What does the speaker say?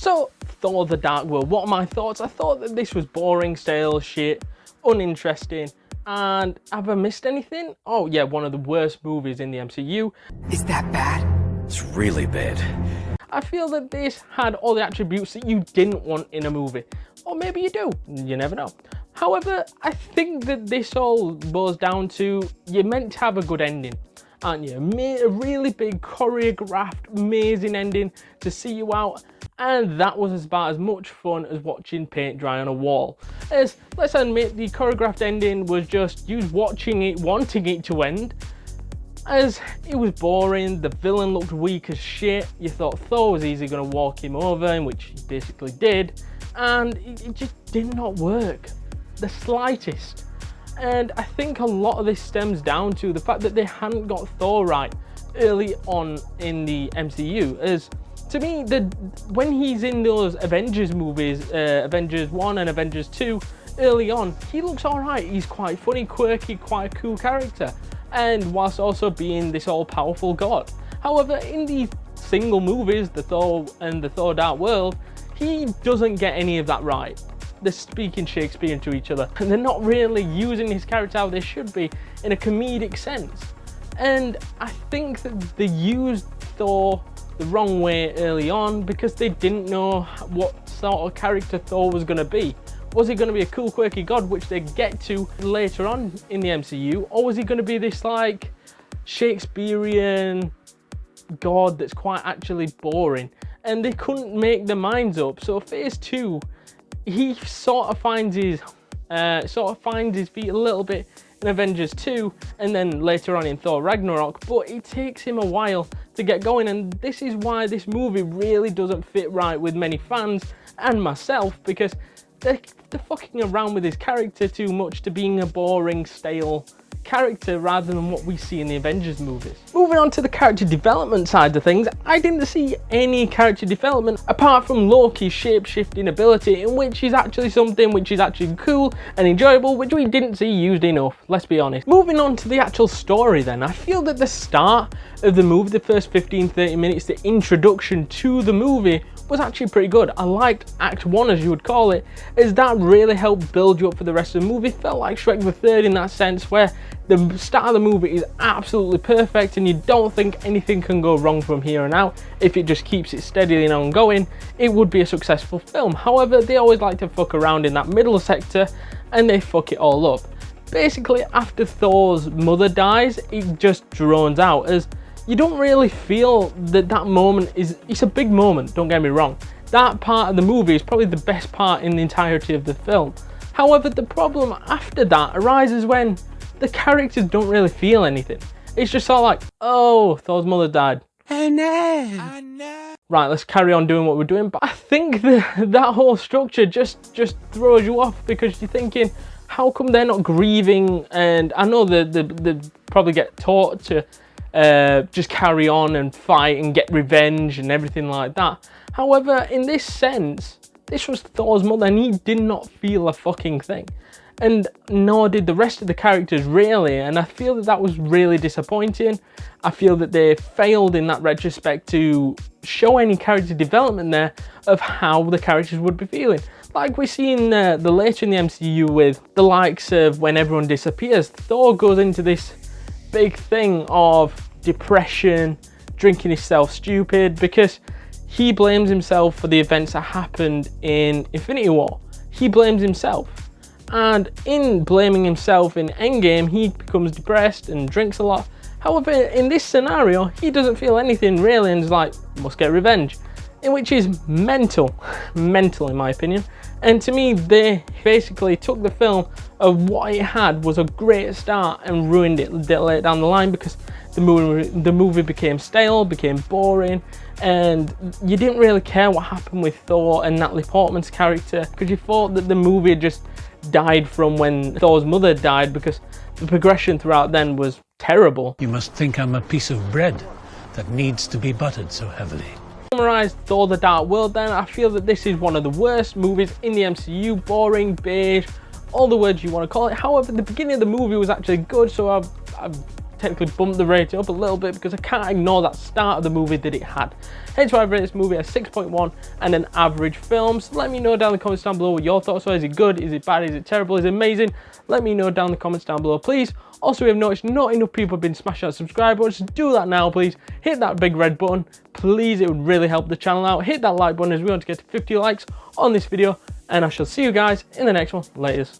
So, Thor the Dark World, what are my thoughts? I thought that this was boring, stale, shit, uninteresting, and have I missed anything? Oh yeah, one of the worst movies in the MCU. Is that bad? It's really bad. I feel that this had all the attributes that you didn't want in a movie. Or maybe you do, you never know. However, I think that this all boils down to, you're meant to have a good ending, aren't you? A really big, choreographed, amazing ending to see you out. And that was about as much fun as watching paint dry on a wall. As, let's admit, the choreographed ending was just you watching it, wanting it to end. As it was boring, the villain looked weak as shit. You thought Thor was easily going to walk him over, in which he basically did. And it just did not work, the slightest. And I think a lot of this stems down to the fact that they hadn't got Thor right early on in the MCU. As to me, when he's in those Avengers movies, Avengers 1 and Avengers 2, early on, he looks alright. He's quite funny, quirky, quite a cool character, and whilst also being this all-powerful god. However, in the single movies, the Thor and the Thor Dark World, he doesn't get any of that right. They're speaking Shakespeare to each other, and they're not really using his character how they should be in a comedic sense. And I think that they used Thor the wrong way early on because they didn't know what sort of character Thor was going to be. Was he going to be a cool, quirky god, which they get to later on in the MCU, or was he going to be this like Shakespearean god that's quite actually boring? And they couldn't make their minds up. So phase 2, he sort of finds his feet a little bit in Avengers 2, and then later on in Thor Ragnarok, but it takes him a while to get going, and this is why this movie really doesn't fit right with many fans and myself, because they're fucking around with his character too much to being a boring, stale character rather than what we see in the Avengers movies. Moving on to the character development side of things, I didn't see any character development apart from Loki's shape-shifting ability, in which is actually something which is actually cool and enjoyable, which we didn't see used enough, let's be honest. Moving on to the actual story then, I feel that the start of the movie, the first 15-30 minutes, the introduction to the movie, was actually pretty good. I liked Act 1, as you would call it, as that really helped build you up for the rest of the movie. Felt like Shrek the Third in that sense, where the start of the movie is absolutely perfect and you don't think anything can go wrong from here on out. If it just keeps it steadily and ongoing, it would be a successful film. However, they always like to fuck around in that middle sector and they fuck it all up. Basically, after Thor's mother dies, it just drones out, as you don't really feel that moment it's a big moment, don't get me wrong. That part of the movie is probably the best part in the entirety of the film. However, the problem after that arises when the characters don't really feel anything. It's just sort of like, oh, Thor's mother died. Oh no. Right, let's carry on doing what we're doing. But I think that whole structure just throws you off, because you're thinking, how come they're not grieving? And I know they probably get taught to just carry on and fight and get revenge and everything like that. However, in this sense, this was Thor's mother and he did not feel a fucking thing. And nor did the rest of the characters really, and I feel that was really disappointing. I feel that they failed in that retrospect to show any character development there of how the characters would be feeling. Like we see in the later in the MCU with the likes of when everyone disappears, Thor goes into this big thing of depression, drinking himself stupid, because he blames himself for the events that happened in Infinity War. He blames himself. And in blaming himself in Endgame, he becomes depressed and drinks a lot. However, in this scenario, he doesn't feel anything really and is like, must get revenge. In which is mental in my opinion. And to me, they basically took the film of what it had was a great start and ruined it later down the line, because the movie became stale, became boring, and you didn't really care what happened with Thor and Natalie Portman's character, because you thought that the movie had just died from when Thor's mother died, because the progression throughout then was terrible. You must think I'm a piece of bread that needs to be buttered so heavily. Summarize Thor the Dark World then, I feel that this is one of the worst movies in the MCU. Boring, beige, all the words you want to call it. However, the beginning of the movie was actually good, so I've technically bumped the rating up a little bit because I can't ignore that start of the movie that it had. Hence why I rate this movie a 6.1 and an average film. So let me know down in the comments down below what your thoughts are. Is it good? Is it bad? Is it terrible? Is it amazing? Let me know down in the comments down below, please. Also, we have noticed not enough people have been smashing that subscribe button, so do that now, please. Hit that big red button, please. It would really help the channel out. Hit that like button as we want to get to 50 likes on this video, and I shall see you guys in the next one. Laters.